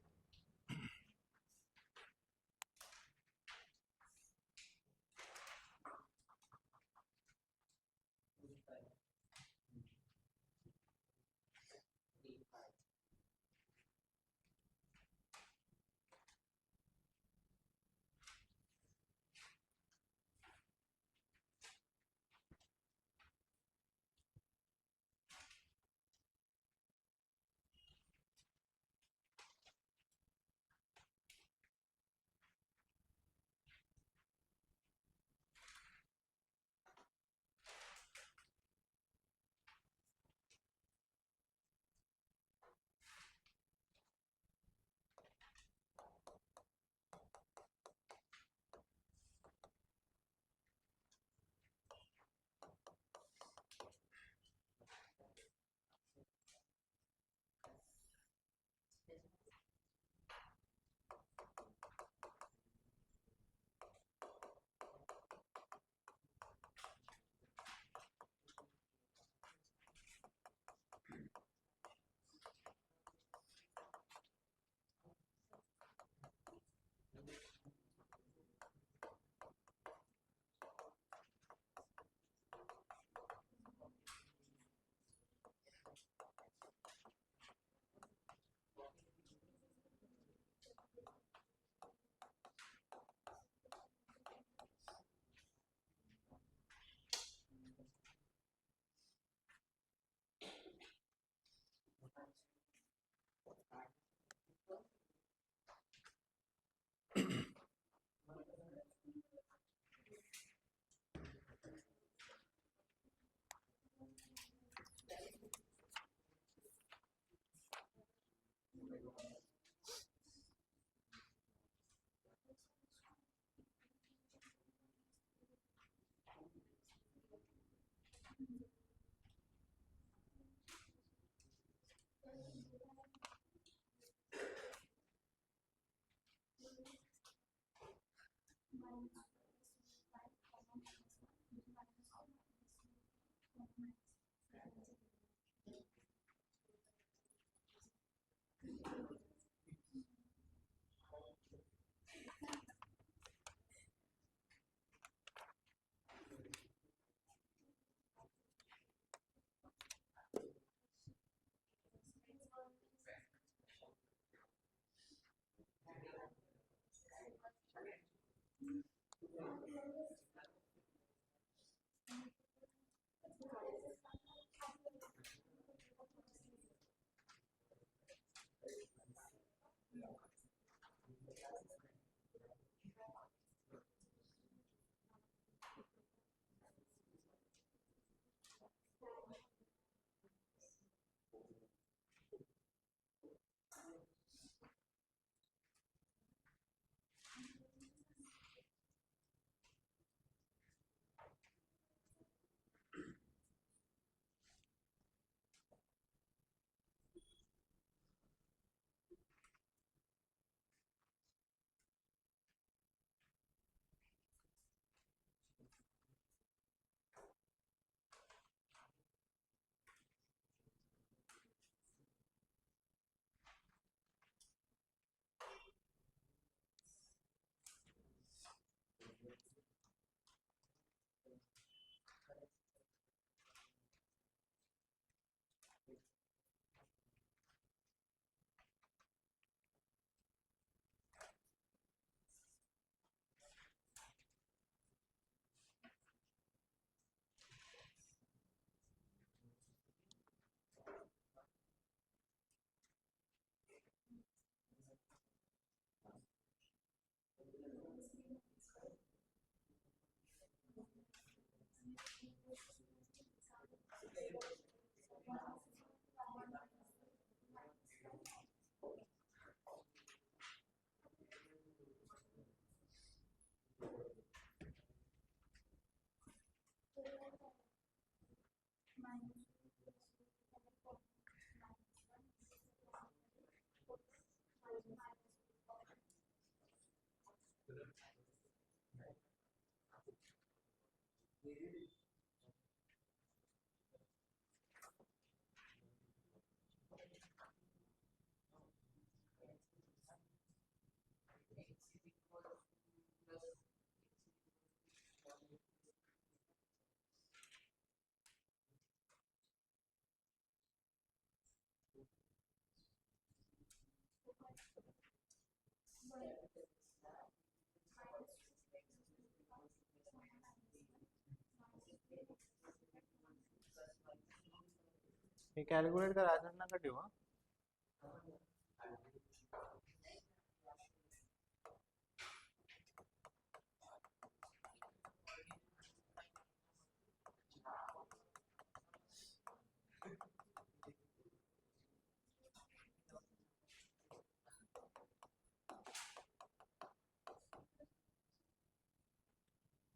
हे calculate करा, अजून नका ठेवू हा.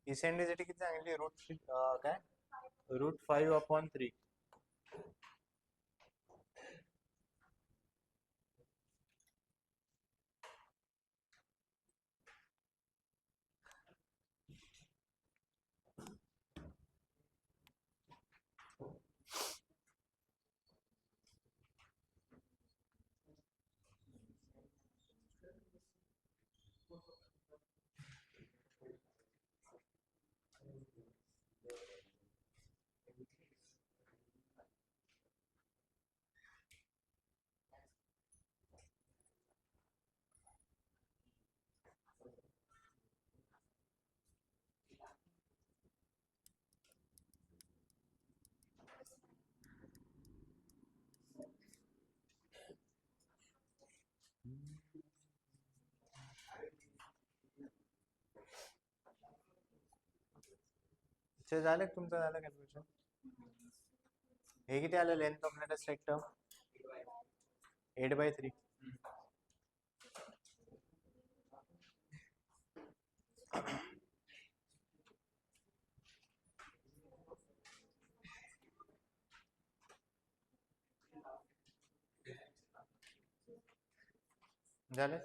Eccentricity किती सांगितली? काय √5/3. झालं तुमचं? झालं कॅल्क्युलेशन? हे किती आलं लेंथ ऑफ लेटेस्ट सेक्टर? 8/3. झाले?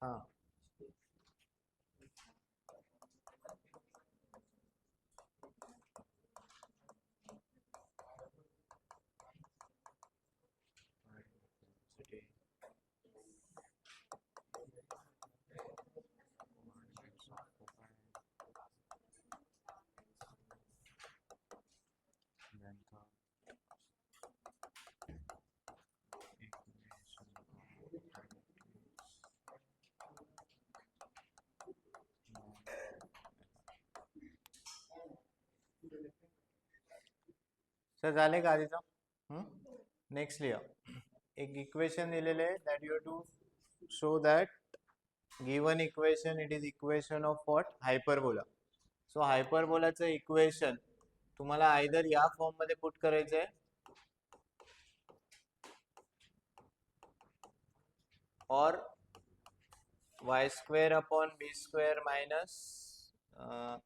हा. सर झाले का आधीचं? नेक्स्ट लिहा. एक इक्वेशन दिलेले आहे that you to show that given equation it is equation of what? Hyperbola. So हायपरबोलाचं इक्वेशन तुम्हाला आयदर या फॉर्म मध्ये पुट करायचंय or y square upon b square minus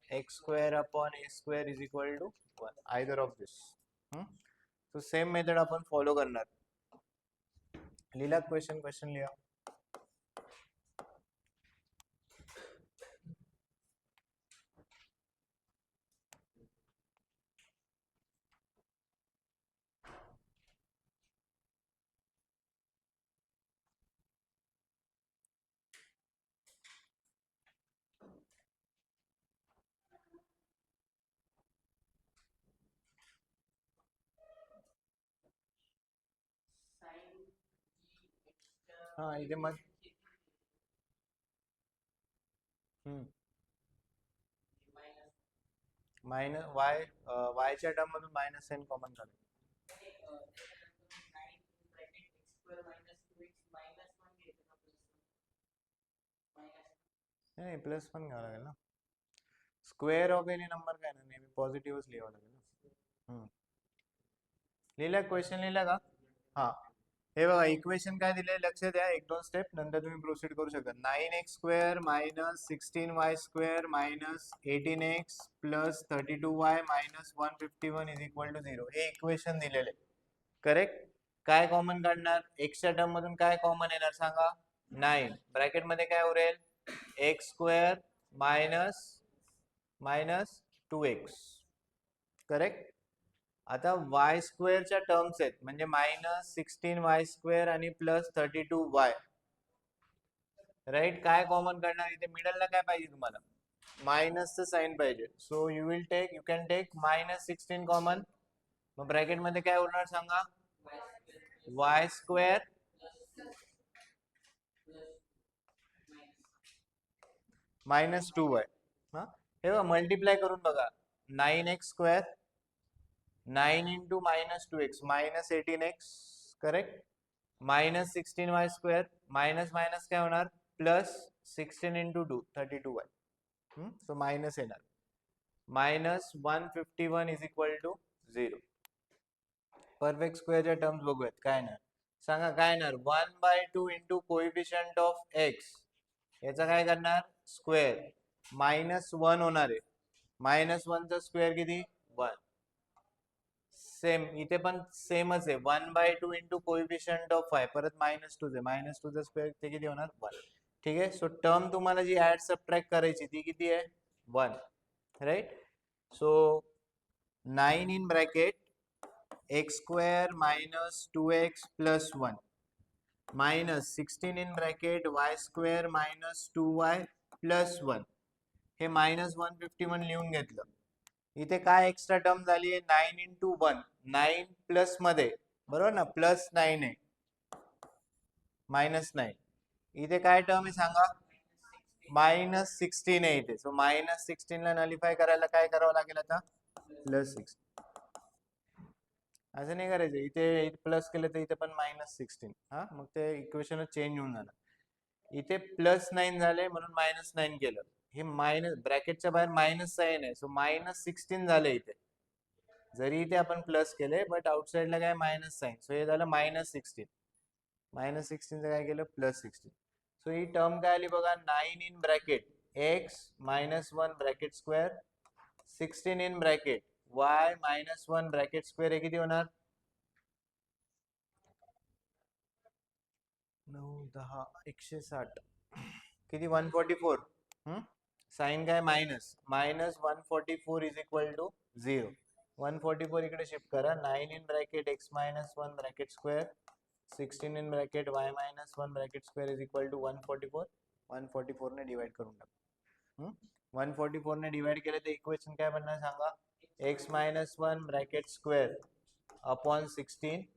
x square upon a square is equal to 1. Either of this. So same method आपण follow करणार. लिहिला question लिहा. हा इथे मग मायनस y च्या टर्म मधून मायनस साइन कॉमन काढा. नाही प्लस पण घ्यावं लागेल ना. स्क्वेअर ऑफ एनी नंबर काय ना नेहमी पॉझिटिव्हच लिहावं लागेल ना. लिहिला क्वेश्चन लिहिला का? हा हे बघा इक्वेशन काय दिले लक्ष द्या. 1-2 स्टेप नंतर तुम्ही प्रोसीड करू शकता. 9x square minus 16y square minus 18x plus 32y minus 151 is equal to 0 हे इक्वेशन दिलेले. करेक्ट. काय कॉमन काढणार? एक्सच्या टर्म मधून काय कॉमन येणार सांगा? 9. ब्रॅकेट मध्ये काय उरेल? x square minus minus 2x. Correct. आता y स्क्वेअरच्या टर्म्स आहेत म्हणजे मायनस 16y स्क्वेअर आणि प्लस 32y. राईट. काय कॉमन करणार इथे? मिडलला काय पाहिजे तुम्हाला? मायनसचं साइन पाहिजे. So you can take minus 16 common. मग ब्रॅकेट मध्ये काय उरणार सांगा? y square minus 2y. हा हे बघा मल्टिप्लाय करून बघा. 9x square 9 into minus 2x minus 18x. Correct. Minus 16y square minus minus काय होणार? Plus 16 into 2 32y. So minus येणार. Minus 151 is equal to 0. Perfect स्क्वेअरच्या टर्म्स बघूयात काय ना सांगा. काय येणार? 1/2 इंटू कोएफिशियंट ऑफ x याचा काय करणार? स्क्वेअर -1 होणार आहे. -1 चा स्क्वेअर किती? 1. सेम इथे पण सेमच आहे. 1/2 इंटू कोएफिशियंट ऑफ y परत -2 आहे. -2 चा स्क्वेअर ते किती होणार? 1. ठीक आहे. सो टर्म तुम्हाला जी ऍड सबट्रॅक्ट करायची ती किती आहे? 1. Right. So 9 in bracket x square minus 2x plus 1 minus 16 in bracket y square minus 2y plus 1 हे मायनस 151 लिहून घेतलं. इथे काय एक्स्ट्रा टर्म झाली आहे? 9 इंटू 1 9 प्लस मध्ये बरोबर ना प्लस 9 आहे -9. इथे काय टर्म आहे सांगा? -16 आहे इथे. सो -16 ला नलिफाय करायला काय करावं लागेल आता? +6. असं नाही करायचं. इथे प्लस केलं तर इथे पण -16. हा मग ते इक्वेशन चेंज होऊन जाणार. इथे +9 झाले म्हणून -9 केलं. हे मायनस ब्रॅकेटच्या बाहेर मायनस साइन आहे. सो -16 झाले इथे. जरी इथे आपण प्लस केले बट आउटसाइडला काय मायनस साइन. सो हे झालं -16. -16 काय केलं? +16. सो ही टर्म काय आली बघा? 9 in bracket x -1 bracket square 16 in bracket y -1 bracket square हे किती होणार? 9 10 160 किती? 144. साइन काय? Minus 144 is equal to 0. 144 इकडे शिफ्ट करा. 9 in bracket x -1 bracket square 16 in bracket y -1 bracket square is equal to 144. 144 ने डिवाइड करून टाका. 144 ने डिवाइड केले तर इक्वेशन काय बनणार सांगा? x -1 bracket square upon 16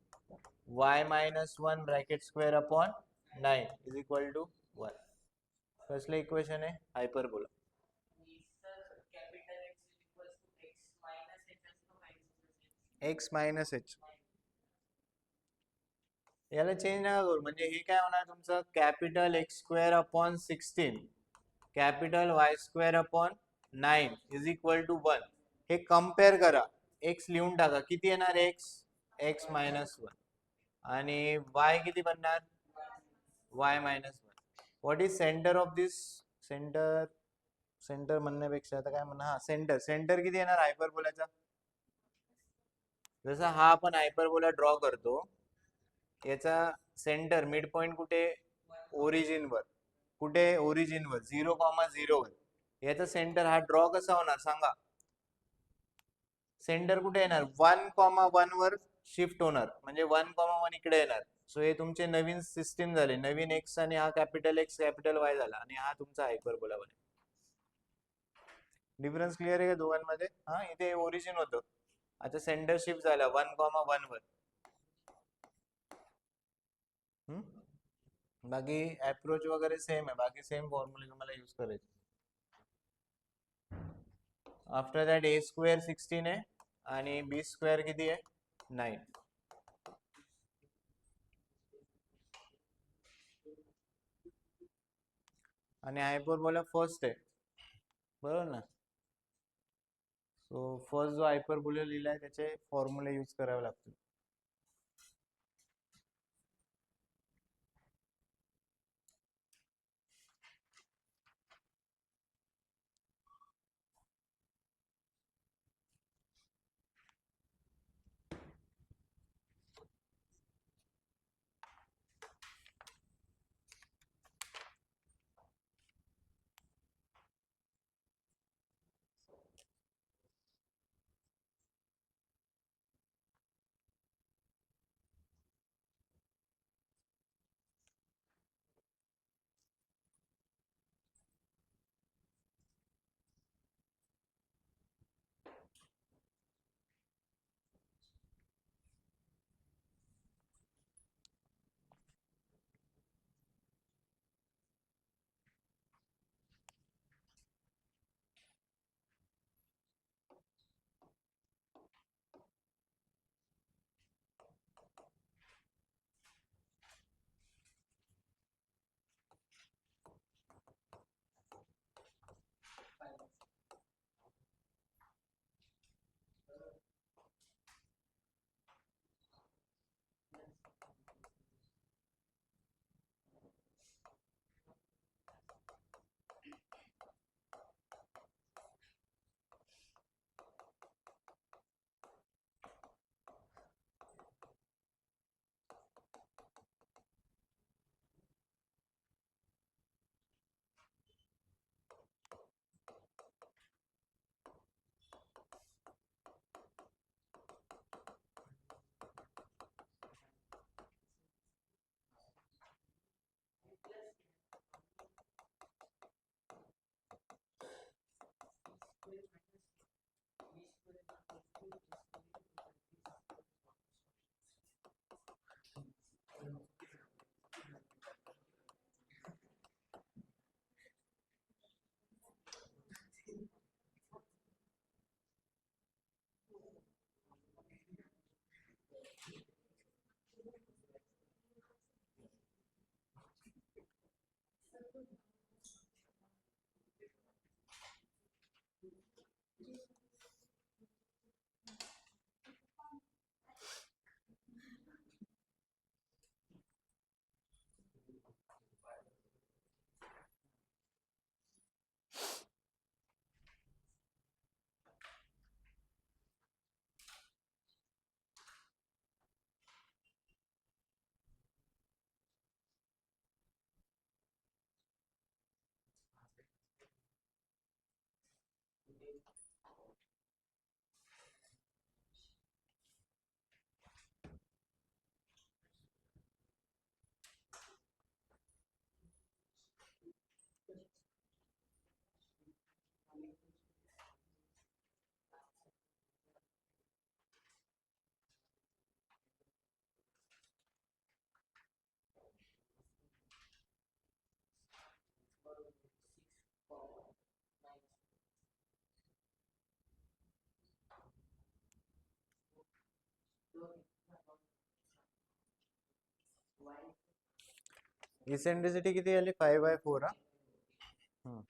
y -1 bracket square upon 9 is equal to 1. कसलं इक्वेशन आहे? हायपरबोला. x -h याला चेंज नका करू. म्हणजे हे काय होणार तुमचं? Capital x square upon 16 capital y square upon 9 is equal to 1. हे कम्पेअर करा. x लिहून टाका. किती येणार x -1 आणि y किती बनणार? y -1. What is centre of this centre centre म्हणण्यापेक्षा आता काय म्हणा, हा सेंटर सेंटर किती येणार हायपरबोलाचा? जसा हा आपण हायपरबोला ड्रॉ करतो, याचा सेंटर मिड पॉइंट कुठे? ओरिजिन वर. कुठे? ओरिजिन वर 0,0 वर. याचा सेंटर हा ड्रॉ कसा होणार सांगा? सेंटर कुठे येणार? 1,1 वर शिफ्ट होणार, म्हणजे 1,1 इकडे येणार. सो हे तुमचे नवीन सिस्टीम झाले, नवीन एक्स आणि हा कॅपिटल एक्स कॅपिटल वाय झाला आणि हा तुमचा हायपरबोला बनेल. डिफरन्स क्लिअर आहे का दोघांमध्ये? हा, इथे ओरिजिन होतं, आता सेंटर शिफ्ट झाला 1,1 वर. बाकी अप्रोच वगैरे सेम आहे, बाकी सेम फॉर्म्युला तुम्हाला यूज करायचे. आफ्टर दॅट ए स्क्वेअर 16 आहे आणि बी स्क्वेअर किती आहे? 9. आणि हायपरबोला फर्स्ट आहे, बरोबर ना? सो फर्स्ट जो हायपरबोला लिहिलाय त्याचे फॉर्म्युले यूज करावे लागतील. इसेंट्रिसिटी किती आली? 5/4. हा.